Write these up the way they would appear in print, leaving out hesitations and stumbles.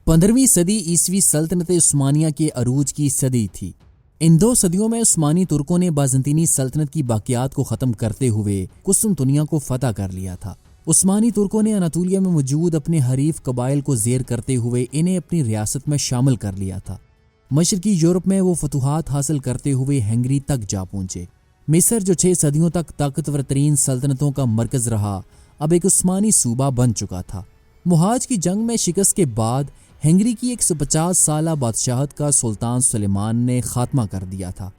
15ویں صدی عیسوی سلطنت عثمانیہ کے عروج کی صدی تھی۔ ان 2 صدیوں میں عثمانی ترکوں نے بازنطینی سلطنت کی باقیات کو ختم کرتے ہوئے قسطنطنیہ کو فتح کر لیا تھا۔ عثمانی ترکوں نے اناطولیہ میں موجود اپنے حریف قبائل کو زیر کرتے ہوئے انہیں اپنی ریاست میں شامل کر لیا تھا۔ مشرقی یورپ میں وہ فتوحات حاصل کرتے ہوئے ہنگری تک جا پہنچے۔ مصر جو 6 صدیوں تک طاقتور ترین سلطنتوں کا مرکز رہا، اب ایک عثمانی صوبہ بن چکا تھا۔ محاج کی جنگ میں شکست کے بعد ہنگری کی 150 سالہ بادشاہت کا سلطان سلیمان نے خاتمہ کر دیا تھا۔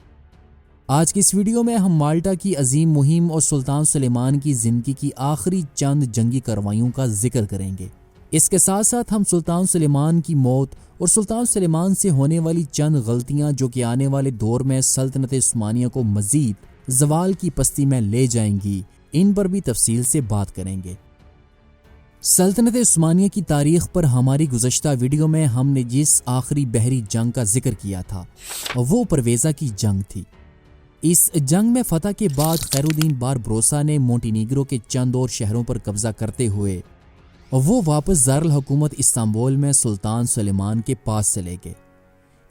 آج کی اس ویڈیو میں ہم مالٹا کی عظیم مہم اور سلطان سلیمان کی زندگی کی آخری چند جنگی کارروائیوں کا ذکر کریں گے۔ اس کے ساتھ ساتھ ہم سلطان سلیمان کی موت اور سلطان سلیمان سے ہونے والی چند غلطیاں جو کہ آنے والے دور میں سلطنت عثمانیہ کو مزید زوال کی پستی میں لے جائیں گی، ان پر بھی تفصیل سے بات کریں گے۔ سلطنت عثمانیہ کی تاریخ پر ہماری گزشتہ ویڈیو میں ہم نے جس آخری بحری جنگ کا ذکر کیا تھا وہ پرویزا کی جنگ تھی۔ اس جنگ میں فتح کے بعد خیر الدین باربروسا نے مونٹینیگرو کے چند اور شہروں پر قبضہ کرتے ہوئے وہ واپس دارالحکومت استنبول میں سلطان سلیمان کے پاس چلے گئے۔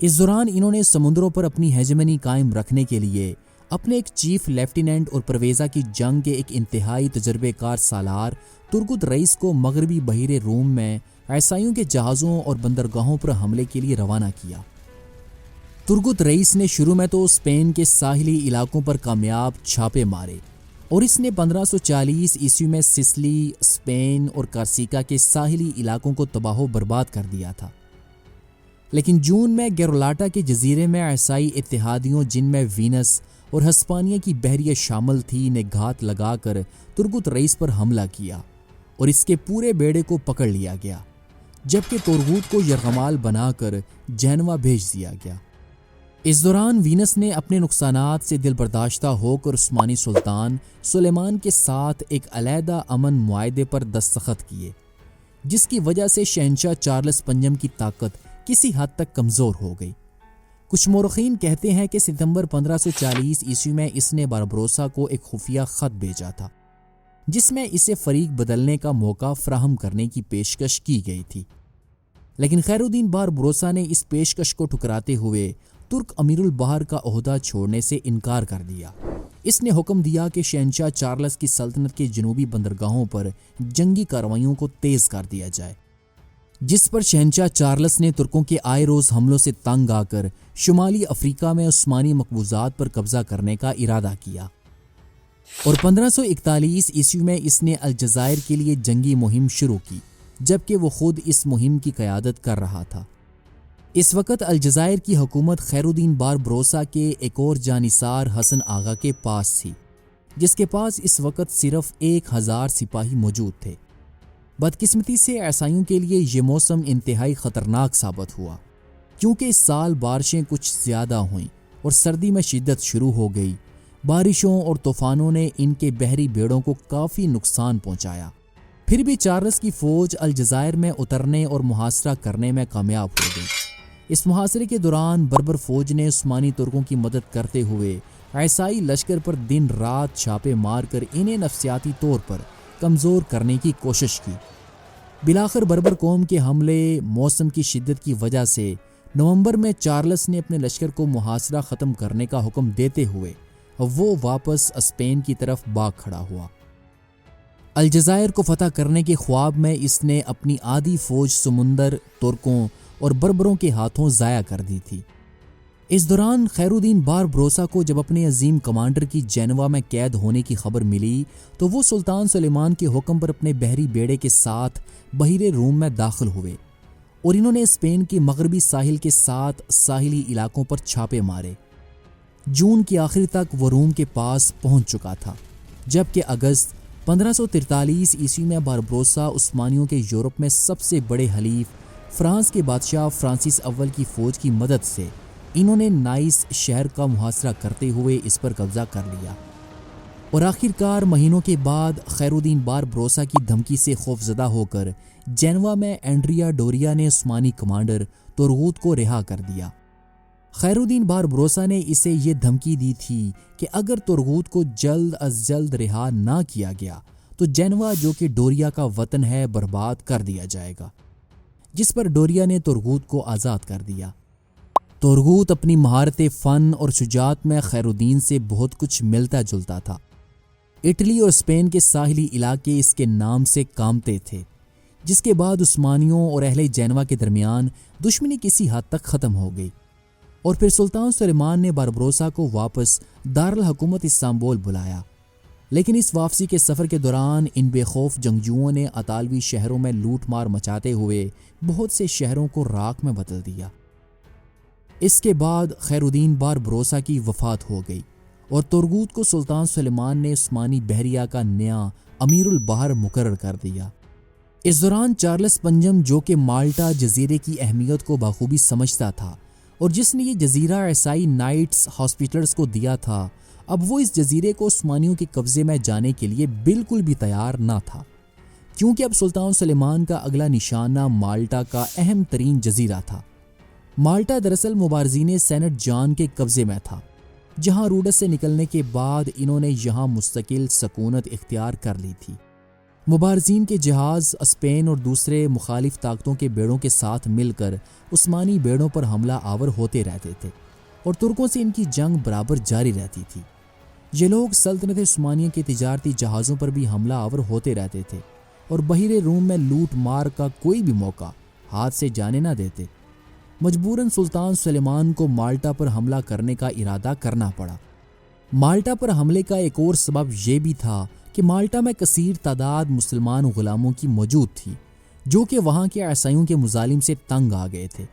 اس دوران انہوں نے سمندروں پر اپنی ہیجمنی قائم رکھنے کے لیے اپنے ایک چیف لیفٹیننٹ اور پرویزا کی جنگ کے ایک انتہائی تجربے کار سالار ترگت رئیس کو مغربی بحیرہ روم میں عیسائیوں کے جہازوں اور بندرگاہوں پر حملے کے لیے روانہ کیا۔ ترگت رئیس نے شروع میں تو اسپین کے ساحلی علاقوں پر کامیاب چھاپے مارے اور اس نے 1540 عیسوی میں سسلی، اسپین اور کارسیکا کے ساحلی علاقوں کو تباہ و برباد کر دیا تھا۔ لیکن جون میں گیرولاٹا کے جزیرے میں عیسائی اتحادیوں جن میں وینس اور ہسپانیہ کی بحریہ شامل تھی نے گھات لگا کر ترگت رئیس پر حملہ کیا اور اس کے پورے بیڑے کو پکڑ لیا گیا، جبکہ ترگت کو یرغمال بنا کر جینوا بھیج دیا گیا۔ اس دوران وینس نے اپنے نقصانات سے دل برداشتہ ہو کر عثمانی سلطان سلیمان کے ساتھ ایک علیحدہ امن معاہدے پر دستخط کیے، جس کی وجہ سے شہنشاہ چارلس پنجم کی طاقت کسی حد تک کمزور ہو گئی۔ کچھ مورخین کہتے ہیں کہ ستمبر 1540 عیسوی میں اس نے باربروسا کو ایک خفیہ خط بھیجا تھا، جس میں اسے فریق بدلنے کا موقع فراہم کرنے کی پیشکش کی گئی تھی، لیکن خیر الدین باربروسا نے اس پیشکش کو ٹھکراتے ہوئے ترک امیر البحر کا عہدہ چھوڑنے سے انکار کر دیا۔ اس نے حکم دیا کہ شہنشاہ چارلس کی سلطنت کے جنوبی بندرگاہوں پر جنگی کارروائیوں کو تیز کر دیا جائے، جس پر شہنشاہ چارلس نے ترکوں کے آئے روز حملوں سے تنگ آ کر شمالی افریقہ میں عثمانی مقبوضات پر قبضہ کرنے کا ارادہ کیا، اور 1541 عیسوی میں اس نے الجزائر کے لیے جنگی مہم شروع کی، جبکہ وہ خود اس مہم کی قیادت کر رہا تھا۔ اس وقت الجزائر کی حکومت خیر الدین باربروسا کے ایک اور جانثار حسن آغا کے پاس تھی، جس کے پاس اس وقت صرف 1000 سپاہی موجود تھے۔ بدقسمتی سے عیسائیوں کے لیے یہ موسم انتہائی خطرناک ثابت ہوا، کیونکہ اس سال بارشیں کچھ زیادہ ہوئیں اور سردی میں شدت شروع ہو گئی۔ بارشوں اور طوفانوں نے ان کے بحری بیڑوں کو کافی نقصان پہنچایا۔ پھر بھی چارلس کی فوج الجزائر میں اترنے اور محاصرہ کرنے میں کامیاب ہو گئی۔ اس محاصرے کے دوران بربر فوج نے عثمانی ترکوں کی مدد کرتے ہوئے عیسائی لشکر پر دن رات چھاپے مار کر انہیں نفسیاتی طور پر کمزور کرنے کی کوشش کی۔ بالآخر بربر قوم کے حملے موسم کی شدت کی وجہ سے نومبر میں چارلس نے اپنے لشکر کو محاصرہ ختم کرنے کا حکم دیتے ہوئے وہ واپس اسپین کی طرف بھاگ کھڑا ہوا۔ الجزائر کو فتح کرنے کے خواب میں اس نے اپنی آدھی فوج سمندر، ترکوں اور بربروں کے ہاتھوں ضائع کر دی تھی۔ اس دوران خیر الدین باربروسا کو جب اپنے عظیم کمانڈر کی جینوا میں قید ہونے کی خبر ملی تو وہ سلطان سلیمان کے حکم پر اپنے بحری بیڑے کے ساتھ بحیرہ روم میں داخل ہوئے اور انہوں نے اسپین کے مغربی ساحل کے ساتھ ساحلی علاقوں پر چھاپے مارے۔ جون کے آخر تک وہ روم کے پاس پہنچ چکا تھا، جبکہ اگست 1543 عیسوی میں باربروسا عثمانیوں کے یورپ میں سب سے بڑے حلیف فرانس کے بادشاہ فرانسس اول کی فوج کی مدد سے انہوں نے نائس شہر کا محاصرہ کرتے ہوئے اس پر قبضہ کر لیا، اور آخرکار مہینوں کے بعد خیر الدین باربروسا کی دھمکی سے خوفزدہ ہو کر جینوا میں اینڈریا ڈوریا نے عثمانی کمانڈر ترغوت کو رہا کر دیا۔ خیر الدین باربروسا نے اسے یہ دھمکی دی تھی کہ اگر ترغوت کو جلد از جلد رہا نہ کیا گیا تو جینوا جو کہ ڈوریا کا وطن ہے برباد کر دیا جائے گا۔ جس پر ڈوریا نے ترغوت کو آزاد کر دیا۔ ترغوت اپنی مہارت فن اور شجاعت میں خیر الدین سے بہت کچھ ملتا جلتا تھا۔ اٹلی اور اسپین کے ساحلی علاقے اس کے نام سے کامتے تھے، جس کے بعد عثمانیوں اور اہل جینوا کے درمیان دشمنی کسی حد تک ختم ہو گئی، اور پھر سلطان سلیمان نے باربروسا کو واپس دارالحکومت استنبول بلایا۔ لیکن اس واپسی کے سفر کے دوران ان بے خوف جنگجوؤں نے اطالوی شہروں میں لوٹ مار مچاتے ہوئے بہت سے شہروں کو راکھ میں بدل دیا۔ اس کے بعد خیر الدین باربروسا کی وفات ہو گئی اور ترغوت کو سلطان سلیمان نے عثمانی بحریہ کا نیا امیر البحر مقرر کر دیا۔ اس دوران چارلس پنجم، جو کہ مالٹا جزیرے کی اہمیت کو بخوبی سمجھتا تھا اور جس نے یہ جزیرہ عیسائی نائٹس ہاسپٹلز کو دیا تھا، اب وہ اس جزیرے کو عثمانیوں کے قبضے میں جانے کے لیے بالکل بھی تیار نہ تھا، کیونکہ اب سلطان سلیمان کا اگلا نشانہ مالٹا کا اہم ترین جزیرہ تھا۔ مالٹا دراصل مبارزین سینٹ جان کے قبضے میں تھا، جہاں روڈس سے نکلنے کے بعد انہوں نے یہاں مستقل سکونت اختیار کر لی تھی۔ مبارزین کے جہاز اسپین اور دوسرے مخالف طاقتوں کے بیڑوں کے ساتھ مل کر عثمانی بیڑوں پر حملہ آور ہوتے رہتے تھے اور ترکوں سے ان کی جنگ برابر جاری رہتی تھی۔ یہ لوگ سلطنت عثمانیہ کے تجارتی جہازوں پر بھی حملہ آور ہوتے رہتے تھے اور بحیرہ روم میں لوٹ مار کا کوئی بھی موقع ہاتھ سے جانے نہ دیتے۔ مجبوراً سلطان سلیمان کو مالٹا پر حملہ کرنے کا ارادہ کرنا پڑا۔ مالٹا پر حملے کا ایک اور سبب یہ بھی تھا کہ مالٹا میں کثیر تعداد مسلمان غلاموں کی موجود تھی، جو کہ وہاں کے عیسائیوں کے مظالم سے تنگ آ گئے تھے۔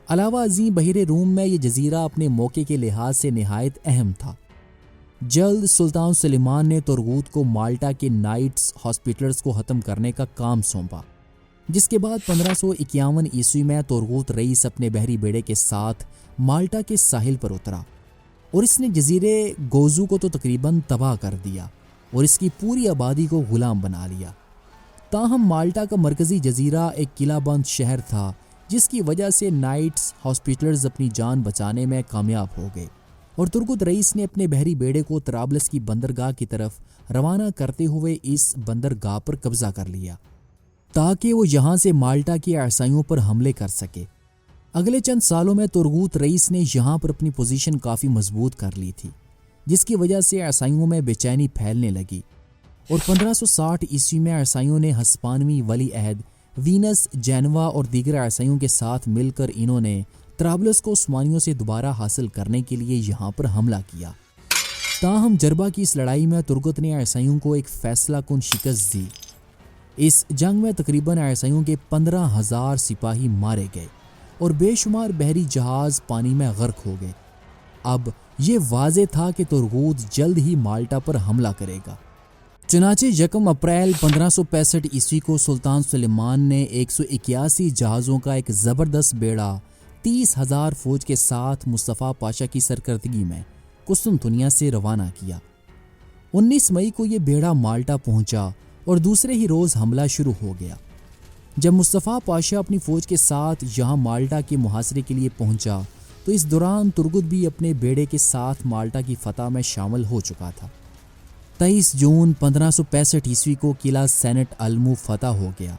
علاوہ ازیں بحیرہ روم میں یہ جزیرہ اپنے موقع کے لحاظ سے نہایت اہم تھا۔ جلد سلطان سلیمان نے ترغوت کو مالٹا کے نائٹس ہاسپٹلز کو ختم کرنے کا کام سونپا، جس کے بعد 1551 عیسوی میں ترغوت رئیس اپنے بحری بیڑے کے ساتھ مالٹا کے ساحل پر اترا اور اس نے جزیرے گوزو کو تو تقریباً تباہ کر دیا اور اس کی پوری آبادی کو غلام بنا لیا۔ تاہم مالٹا کا مرکزی جزیرہ ایک قلعہ بند شہر تھا، جس کی وجہ سے نائٹس ہاسپٹلز اپنی جان بچانے میں کامیاب ہو گئے اور ترغوت رئیس نے اپنے بحری بیڑے کو طرابلس کی بندرگاہ کی طرف روانہ کرتے ہوئے اس بندرگاہ پر قبضہ کر لیا تاکہ وہ یہاں سے مالٹا کے عیسائیوں پر حملے کر سکے۔ اگلے چند سالوں میں ترغوت رئیس نے یہاں پر اپنی پوزیشن کافی مضبوط کر لی تھی، جس کی وجہ سے عیسائیوں میں بے چینی پھیلنے لگی اور 1560 عیسوی میں عیسائیوں نے ہسپانوی ولی عہد وینس جینوا اور دیگر عیسائیوں کے ساتھ مل کر انہوں نے طرابلس کو عثمانیوں سے دوبارہ حاصل کرنے کے لیے یہاں پر حملہ کیا۔ تاہم جربا کی اس لڑائی میں ترغوت نے عیسائیوں کو ایک فیصلہ کن شکست دی۔ اس جنگ میں تقریباً عیسائیوں کے 15,000 سپاہی مارے گئے اور بے شمار بحری جہاز پانی میں غرق ہو گئے۔ اب یہ واضح تھا کہ ترغوت جلد ہی مالٹا پر حملہ کرے گا۔ چنانچہ 1 اپریل 1565 عیسوی کو سلطان سلیمان نے 181 جہازوں کا ایک زبردست بیڑا 30,000 فوج کے ساتھ مصطفیٰ پاشا کی سرکردگی میں قسطنطنیہ سے روانہ کیا۔ 19 مئی کو یہ بیڑا مالٹا پہنچا اور دوسرے ہی روز حملہ شروع ہو گیا۔ جب مصطفیٰ پاشا اپنی فوج کے ساتھ یہاں مالٹا کے محاصرے کے لیے پہنچا تو اس دوران ترغوت بھی اپنے بیڑے کے ساتھ مالٹا کی فتح میں شامل ہو چکا تھا۔ 23 جون 1565 عیسوی کو قلعہ سینٹ المو فتح ہو گیا،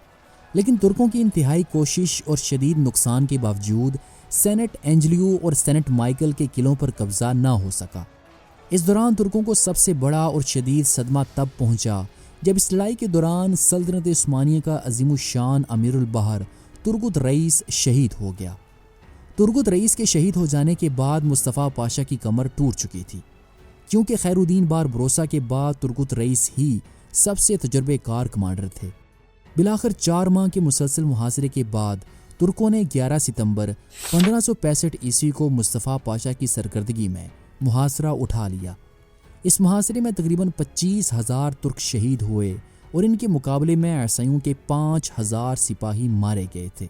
لیکن ترکوں کی انتہائی کوشش اور شدید نقصان کے باوجود سینٹ اینجلیو اور سینٹ مائیکل کے قلعوں پر قبضہ نہ ہو سکا۔ اس دوران ترکوں کو سب سے بڑا اور شدید صدمہ تب پہنچا جب اس لڑائی کے دوران سلطنت عثمانیہ کا عظیم الشان امیر البحر ترغوت رئیس شہید ہو گیا۔ ترغوت رئیس کے شہید ہو جانے کے بعد مصطفیٰ پاشا کی کمر ٹوٹ چکی تھی، کیونکہ خیر الدین باربروسا کے بعد ترغوت رئیس ہی سب سے تجربے کار کمانڈر تھے۔ بالآخر 4 ماہ کے مسلسل محاصرے کے بعد ترکوں نے 11 ستمبر 1565 عیسوی کو مصطفیٰ پاشا کی سرکردگی میں محاصرہ اٹھا لیا۔ اس محاصرے میں تقریباً 25,000 ترک شہید ہوئے اور ان کے مقابلے میں عیسائیوں کے 5,000 سپاہی مارے گئے تھے۔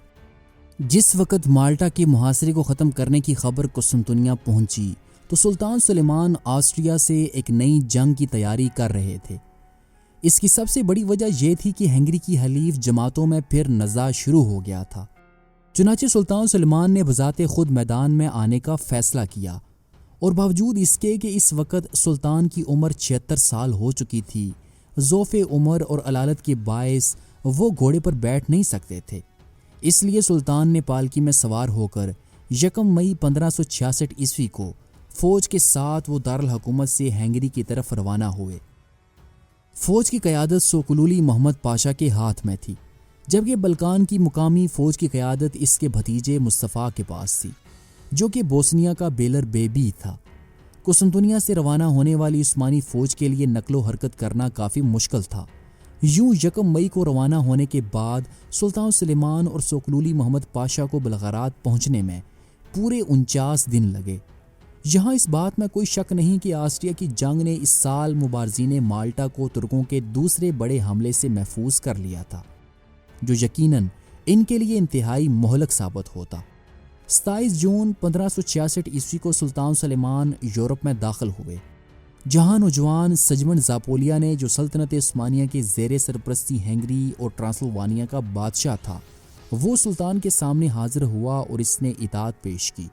جس وقت مالٹا کے محاصرے کو ختم کرنے کی خبر قسطنطنیہ پہنچی تو سلطان سلیمان آسٹریا سے ایک نئی جنگ کی تیاری کر رہے تھے۔ اس کی سب سے بڑی وجہ یہ تھی کہ ہنگری کی حلیف جماعتوں میں پھر نزاع شروع ہو گیا تھا۔ چنانچہ سلطان سلیمان نے بذات خود میدان میں آنے کا فیصلہ کیا، اور باوجود اس کے کہ اس وقت سلطان کی عمر 76 سال ہو چکی تھی، ضعف عمر اور علالت کے باعث وہ گھوڑے پر بیٹھ نہیں سکتے تھے، اس لیے سلطان نے پالکی میں سوار ہو کر 1 مئی 1566 عیسوی کو فوج کے ساتھ وہ دارالحکومت سے ہنگری کی طرف روانہ ہوئے۔ فوج کی قیادت سوکلولی محمد پاشا کے ہاتھ میں تھی، جبکہ بلکان کی مقامی فوج کی قیادت اس کے بھتیجے مصطفیٰ کے پاس تھی، جو کہ بوسنیا کا بیلر بیبی تھا۔ قسطنطنیہ سے روانہ ہونے والی عثمانی فوج کے لیے نقل و حرکت کرنا کافی مشکل تھا۔ یوں 1 مئی کو روانہ ہونے کے بعد سلطان سلیمان اور سوکلولی محمد پاشا کو بلغراد پہنچنے میں پورے 49 دن لگے۔ یہاں اس بات میں کوئی شک نہیں کہ آسٹریا کی جنگ نے اس سال مبارزین مالٹا کو ترکوں کے دوسرے بڑے حملے سے محفوظ کر لیا تھا، جو یقیناً ان کے لیے انتہائی مہلک ثابت ہوتا۔ 27 جون 1566 عیسوی کو سلطان سلیمان یورپ میں داخل ہوئے، جہاں نوجوان سجمنڈ زاپولیا نے، جو سلطنت عثمانیہ کے زیر سرپرستی ہنگری اور ٹرانسلوانیا کا بادشاہ تھا، وہ سلطان کے سامنے حاضر ہوا اور اس نے اطاعت پیش کی۔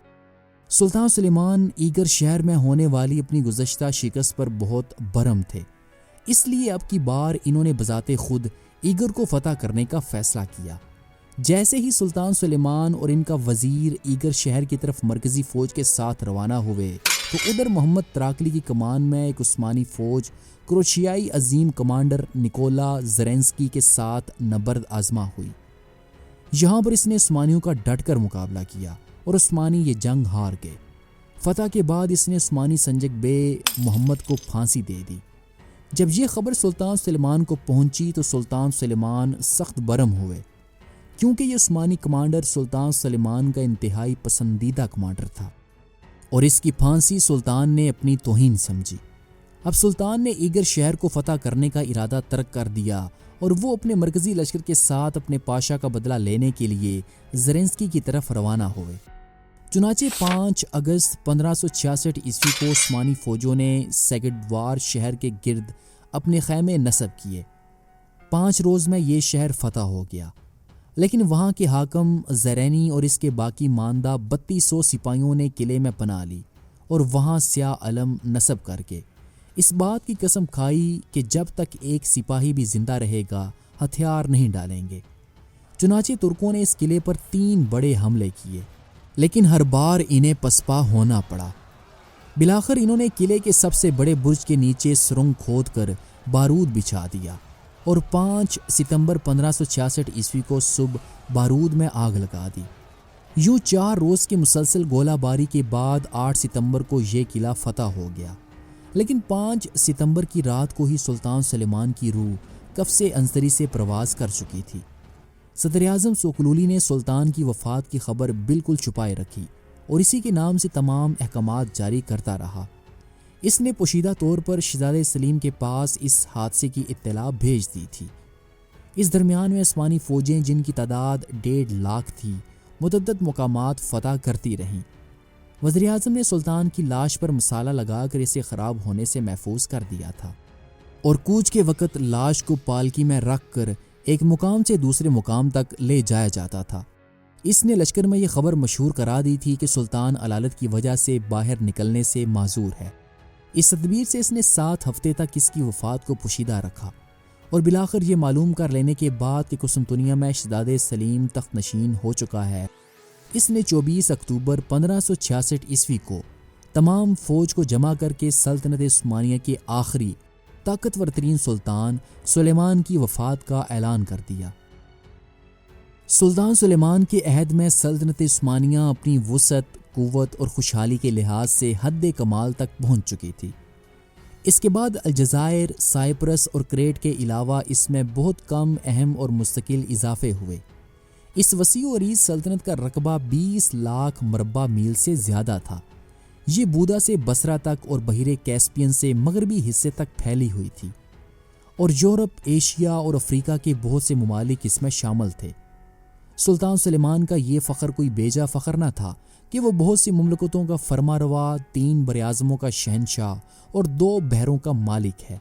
سلطان سلیمان ایگر شہر میں ہونے والی اپنی گزشتہ شکست پر بہت برہم تھے، اس لیے اب کی بار انہوں نے بذات خود ایگر کو فتح کرنے کا فیصلہ کیا۔ جیسے ہی سلطان سلیمان اور ان کا وزیر ایگر شہر کی طرف مرکزی فوج کے ساتھ روانہ ہوئے تو ادھر محمد تراکلی کی کمان میں ایک عثمانی فوج کروشیائی عظیم کمانڈر نکولا زرینسکی کے ساتھ نبرد آزما ہوئی۔ یہاں پر اس نے عثمانیوں کا ڈٹ کر مقابلہ کیا اور عثمانی یہ جنگ ہار گئے۔ فتح کے بعد اس نے عثمانی سنجق بے محمد کو پھانسی دے دی۔ جب یہ خبر سلطان سلیمان کو پہنچی تو سلطان سلیمان سخت برہم ہوئے، کیونکہ یہ عثمانی کمانڈر سلطان سلیمان کا انتہائی پسندیدہ کمانڈر تھا اور اس کی پھانسی سلطان نے اپنی توہین سمجھی۔ اب سلطان نے ایگر شہر کو فتح کرنے کا ارادہ ترک کر دیا اور وہ اپنے مرکزی لشکر کے ساتھ اپنے پاشا کا بدلہ لینے کے لیے زرینسکی کی طرف روانہ ہوئے۔ چنانچہ 5 اگست 1566 عیسوی کو عثمانی فوجوں نے سیگڈوار شہر کے گرد اپنے خیمے نصب کیے۔ 5 روز میں یہ شہر فتح ہو گیا، لیکن وہاں کے حاکم زرینی اور اس کے باقی ماندہ 3200 سپاہیوں نے قلعے میں پناہ لی اور وہاں سیاہ علم نصب کر کے اس بات کی قسم کھائی کہ جب تک ایک سپاہی بھی زندہ رہے گا ہتھیار نہیں ڈالیں گے۔ چنانچہ ترکوں نے اس قلعے پر 3 بڑے حملے کیے، لیکن ہر بار انہیں پسپا ہونا پڑا۔ بالآخر انہوں نے قلعے کے سب سے بڑے برج کے نیچے سرنگ کھود کر بارود بچھا دیا اور 5 ستمبر 1566 عیسوی کو صبح بارود میں آگ لگا دی۔ یوں 4 روز کی مسلسل گولہ باری کے بعد 8 ستمبر کو یہ قلعہ فتح ہو گیا، لیکن 5 ستمبر کی رات کو ہی سلطان سلیمان کی روح قفس انصری سے پرواز کر چکی تھی۔ صدر اعظم سوکلولی نے سلطان کی وفات کی خبر بالکل چھپائے رکھی اور اسی کے نام سے تمام احکامات جاری کرتا رہا۔ اس نے پوشیدہ طور پر شہزادہ سلیم کے پاس اس حادثے کی اطلاع بھیج دی تھی۔ اس درمیان میں عثمانی فوجیں، جن کی تعداد 1.5 لاکھ تھی، متعدد مقامات فتح کرتی رہیں۔ وزیر اعظم نے سلطان کی لاش پر مسالہ لگا کر اسے خراب ہونے سے محفوظ کر دیا تھا اور کوچ کے وقت لاش کو پالکی میں رکھ کر ایک مقام سے دوسرے مقام تک لے جایا جاتا تھا۔ اس نے لشکر میں یہ خبر مشہور کرا دی تھی کہ سلطان علالت کی وجہ سے باہر نکلنے سے معذور ہے۔ اس تدبیر سے اس نے 7 ہفتے تک اس کی وفات کو پوشیدہ رکھا اور بالآخر یہ معلوم کر لینے کے بعد کہ قسطنطنیہ میں شہزادہ سلیم تخت نشین ہو چکا ہے، اس نے 24 اکتوبر 1566 عیسوی کو تمام فوج کو جمع کر کے سلطنت عثمانیہ کے آخری طاقتور ترین سلطان سلیمان کی وفات کا اعلان کر دیا۔ سلطان سلیمان کے عہد میں سلطنت عثمانیہ اپنی وسعت، قوت اور خوشحالی کے لحاظ سے حد کمال تک پہنچ چکی تھی۔ اس کے بعد الجزائر، سائپرس اور کریٹ کے علاوہ اس میں بہت کم اہم اور مستقل اضافے ہوئے۔ اس وسیع و عریض سلطنت کا رقبہ 20 لاکھ مربع میل سے زیادہ تھا۔ یہ بودا سے بصرہ تک اور بحیر کیسپین سے مغربی حصے تک پھیلی ہوئی تھی اور یورپ، ایشیا اور افریقہ کے بہت سے ممالک اس میں شامل تھے۔ سلطان سلیمان کا یہ فخر کوئی بیجا فخر نہ تھا کہ وہ بہت سی مملکتوں کا فرما روا، 3 براعظموں کا شہنشاہ اور 2 بحروں کا مالک ہے۔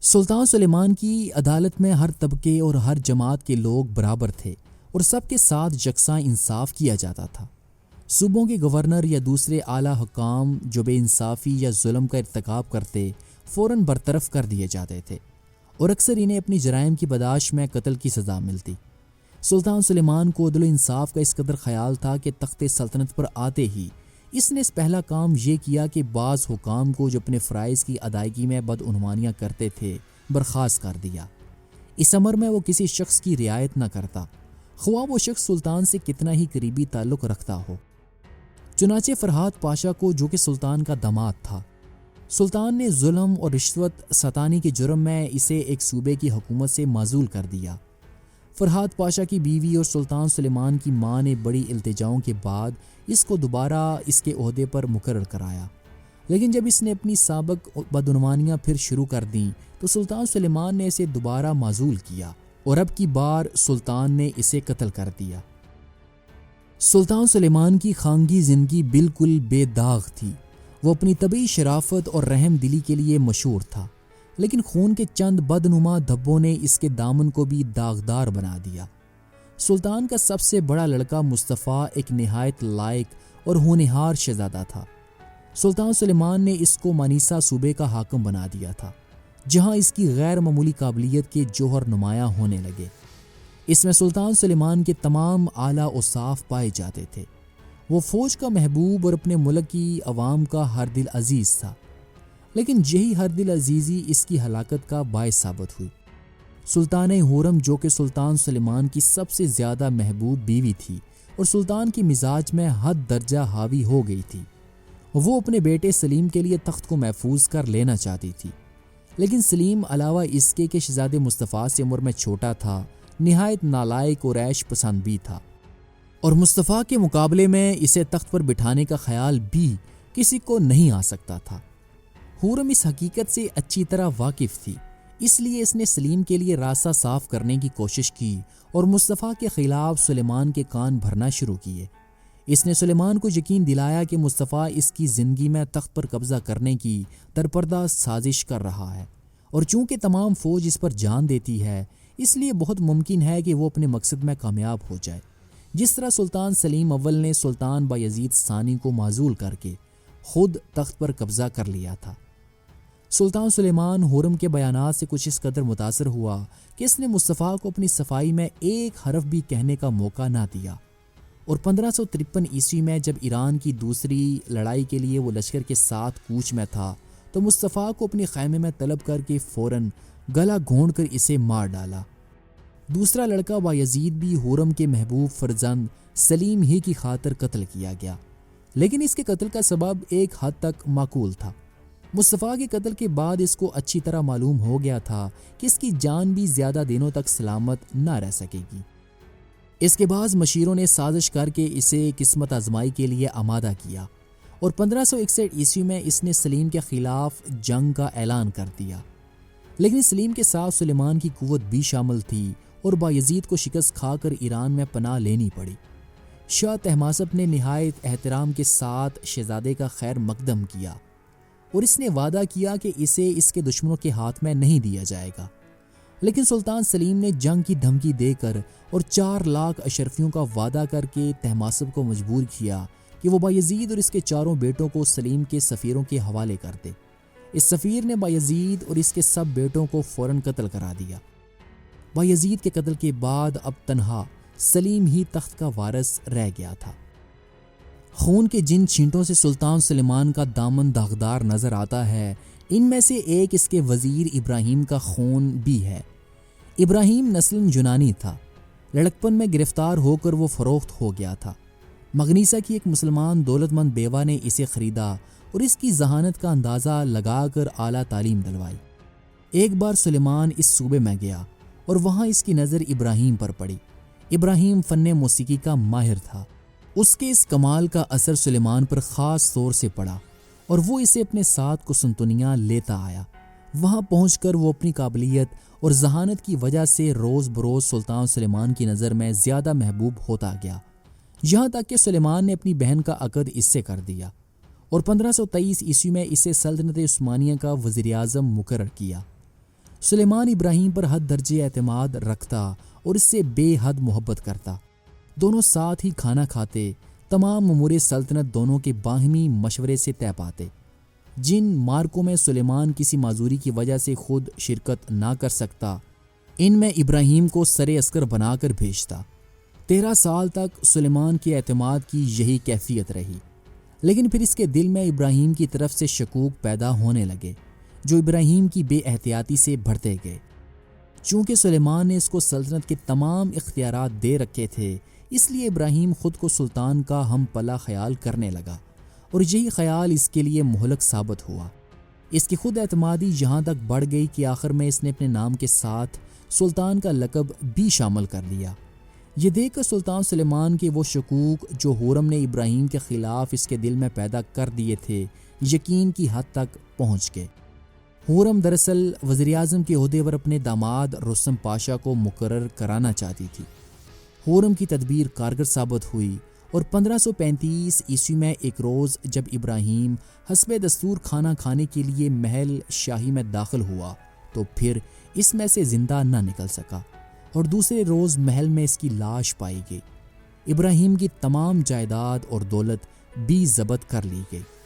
سلطان سلیمان کی عدالت میں ہر طبقے اور ہر جماعت کے لوگ برابر تھے اور سب کے ساتھ یکساں انصاف کیا جاتا تھا۔ صوبوں کے گورنر یا دوسرے اعلیٰ حکام جو بے انصافی یا ظلم کا ارتکاب کرتے فوراً برطرف کر دیے جاتے تھے اور اکثر انہیں اپنی جرائم کی پاداش میں قتل کی سزا ملتی۔ سلطان سلیمان کو عدل و انصاف کا اس قدر خیال تھا کہ تخت سلطنت پر آتے ہی اس نے پہلا کام یہ کیا کہ بعض حکام کو جو اپنے فرائض کی ادائیگی میں بدعنوانیاں کرتے تھے برخاست کر دیا۔ اس امر میں وہ کسی شخص کی رعایت نہ کرتا، خواہ وہ شخص سلطان سے کتنا ہی قریبی تعلق رکھتا ہو۔ چنانچہ فرحات پاشا کو، جو کہ سلطان کا داماد تھا، سلطان نے ظلم اور رشوت ستانی کے جرم میں اسے ایک صوبے کی حکومت سے معزول کر دیا۔ فرحات پاشا کی بیوی اور سلطان سلیمان کی ماں نے بڑی التجاؤں کے بعد اس کو دوبارہ اس کے عہدے پر مقرر کرایا، لیکن جب اس نے اپنی سابق بدعنوانیاں پھر شروع کر دیں تو سلطان سلیمان نے اسے دوبارہ معزول کیا اور اب کی بار سلطان نے اسے قتل کر دیا۔ سلطان سلیمان کی خانگی زندگی بالکل بے داغ تھی۔ وہ اپنی طبعی شرافت اور رحم دلی کے لیے مشہور تھا، لیکن خون کے چند بدنما دھبوں نے اس کے دامن کو بھی داغدار بنا دیا۔ سلطان کا سب سے بڑا لڑکا مصطفیٰ ایک نہایت لائق اور ہونہار شہزادہ تھا۔ سلطان سلیمان نے اس کو مانیسا صوبے کا حاکم بنا دیا تھا، جہاں اس کی غیر معمولی قابلیت کے جوہر نمایاں ہونے لگے۔ اس میں سلطان سلیمان کے تمام اعلیٰ اوصاف پائے جاتے تھے۔ وہ فوج کا محبوب اور اپنے ملک کی عوام کا ہر دل عزیز تھا، لیکن یہی ہر دل عزیزی اس کی ہلاکت کا باعث ثابت ہوئی۔ سلطان حورم، جو کہ سلطان سلیمان کی سب سے زیادہ محبوب بیوی تھی اور سلطان کی مزاج میں حد درجہ حاوی ہو گئی تھی، وہ اپنے بیٹے سلیم کے لیے تخت کو محفوظ کر لینا چاہتی تھی، لیکن سلیم علاوہ اس کے کہ شہزادے مصطفیٰ سے عمر میں چھوٹا تھا، نہایت نالائق اور عیش پسند بھی تھا، اور مصطفیٰ کے مقابلے میں اسے تخت پر بٹھانے کا خیال بھی کسی کو نہیں آ سکتا تھا۔ حورم اس حقیقت سے اچھی طرح واقف تھی، اس لیے اس نے سلیم کے لیے راستہ صاف کرنے کی کوشش کی اور مصطفیٰ کے خلاف سلیمان کے کان بھرنا شروع کیے۔ اس نے سلیمان کو یقین دلایا کہ مصطفیٰ اس کی زندگی میں تخت پر قبضہ کرنے کی درپردہ سازش کر رہا ہے، اور چونکہ تمام فوج اس پر جان دیتی ہے، اس لیے بہت ممکن ہے کہ وہ اپنے مقصد میں کامیاب ہو جائے، جس طرح سلطان سلیم اول نے سلطان بایزید ثانی کو معزول کر کے خود تخت پر قبضہ کر لیا تھا۔ سلطان سلیمان حورم کے بیانات سے کچھ اس قدر متاثر ہوا کہ اس نے مصطفیٰ کو اپنی صفائی میں ایک حرف بھی کہنے کا موقع نہ دیا، اور 1553 عیسوی میں جب ایران کی دوسری لڑائی کے لیے وہ لشکر کے ساتھ کوچ میں تھا تو مصطفیٰ کو اپنے خیمے میں طلب کر کے فوراً گلا گھونٹ کر اسے مار ڈالا۔ دوسرا لڑکا بایزید بھی حورم کے محبوب فرزند سلیم ہی کی خاطر قتل کیا گیا، لیکن اس کے قتل کا سبب ایک حد تک معقول تھا۔ مصطفیٰ کے قتل کے بعد اس کو اچھی طرح معلوم ہو گیا تھا کہ اس کی جان بھی زیادہ دنوں تک سلامت نہ رہ سکے گی۔ اس کے بعد مشیروں نے سازش کر کے اسے قسمت آزمائی کے لیے آمادہ کیا، اور 1561 عیسوی میں اس نے سلیم کے خلاف جنگ کا اعلان کر دیا، لیکن سلیم کے ساتھ سلیمان کی قوت بھی شامل تھی اور بایزید کو شکست کھا کر ایران میں پناہ لینی پڑی۔ شاہ طہماسپ نے نہایت احترام کے ساتھ شہزادے کا خیر مقدم کیا، اور اس نے وعدہ کیا کہ اسے اس کے دشمنوں کے ہاتھ میں نہیں دیا جائے گا، لیکن سلطان سلیم نے جنگ کی دھمکی دے کر اور 4 لاکھ اشرفیوں کا وعدہ کر کے طہماسپ کو مجبور کیا کہ وہ بایزید اور اس کے 4 بیٹوں کو سلیم کے سفیروں کے حوالے کر دے۔ اس سفیر نے بایزید اور اس کے سب بیٹوں کو فوراً قتل کرا دیا۔ بایزید کے قتل کے بعد اب تنہا سلیم ہی تخت کا وارث رہ گیا تھا۔ خون کے جن چھینٹوں سے سلطان سلیمان کا دامن داغدار نظر آتا ہے، ان میں سے ایک اس کے وزیر ابراہیم کا خون بھی ہے۔ ابراہیم نسلاً یونانی تھا، لڑکپن میں گرفتار ہو کر وہ فروخت ہو گیا تھا۔ مغنیسا کی ایک مسلمان دولت مند بیوہ نے اسے خریدا اور اس کی ذہانت کا اندازہ لگا کر اعلیٰ تعلیم دلوائی۔ ایک بار سلیمان اس صوبے میں گیا اور وہاں اس کی نظر ابراہیم پر پڑی۔ ابراہیم فن موسیقی کا ماہر تھا، اس کے اس کمال کا اثر سلیمان پر خاص طور سے پڑا اور وہ اسے اپنے ساتھ قسطنطنیہ لیتا آیا۔ وہاں پہنچ کر وہ اپنی قابلیت اور ذہانت کی وجہ سے روز بروز سلطان سلیمان کی نظر میں زیادہ محبوب ہوتا گیا، یہاں تک کہ سلیمان نے اپنی بہن کا عقد اس سے کر دیا اور 1523 عیسوی میں اسے سلطنت عثمانیہ کا وزیر اعظم مقرر کیا۔ سلیمان ابراہیم پر حد درجے اعتماد رکھتا اور اس سے بے حد محبت کرتا، دونوں ساتھ ہی کھانا کھاتے، تمام امور سلطنت دونوں کے باہمی مشورے سے طے پاتے۔ جن مارکوں میں سلیمان کسی معذوری کی وجہ سے خود شرکت نہ کر سکتا، ان میں ابراہیم کو سر عسکر بنا کر بھیجتا۔ 13 سال تک سلیمان کے اعتماد کی یہی کیفیت رہی، لیکن پھر اس کے دل میں ابراہیم کی طرف سے شکوک پیدا ہونے لگے جو ابراہیم کی بے احتیاطی سے بڑھتے گئے۔ چونکہ سلیمان نے اس کو سلطنت کے تمام اختیارات دے رکھے تھے، اس لیے ابراہیم خود کو سلطان کا ہم پلا خیال کرنے لگا، اور یہی خیال اس کے لیے مہلک ثابت ہوا۔ اس کی خود اعتمادی یہاں تک بڑھ گئی کہ آخر میں اس نے اپنے نام کے ساتھ سلطان کا لقب بھی شامل کر لیا۔ یہ دیکھ کر سلطان سلیمان کے وہ شکوک جو حورم نے ابراہیم کے خلاف اس کے دل میں پیدا کر دیے تھے، یقین کی حد تک پہنچ گئے۔ حورم دراصل وزیراعظم کے عہدے پر اپنے داماد رستم پاشا کو مقرر کرانا چاہتی تھی۔ حورم کی تدبیر کارگر ثابت ہوئی، اور 1535 عیسوی میں ایک روز جب ابراہیم حسب دستور کھانا کھانے کے لیے محل شاہی میں داخل ہوا تو پھر اس میں سے زندہ نہ نکل سکا، اور دوسرے روز محل میں اس کی لاش پائی گئی۔ ابراہیم کی تمام جائیداد اور دولت بھی ضبط کر لی گئی،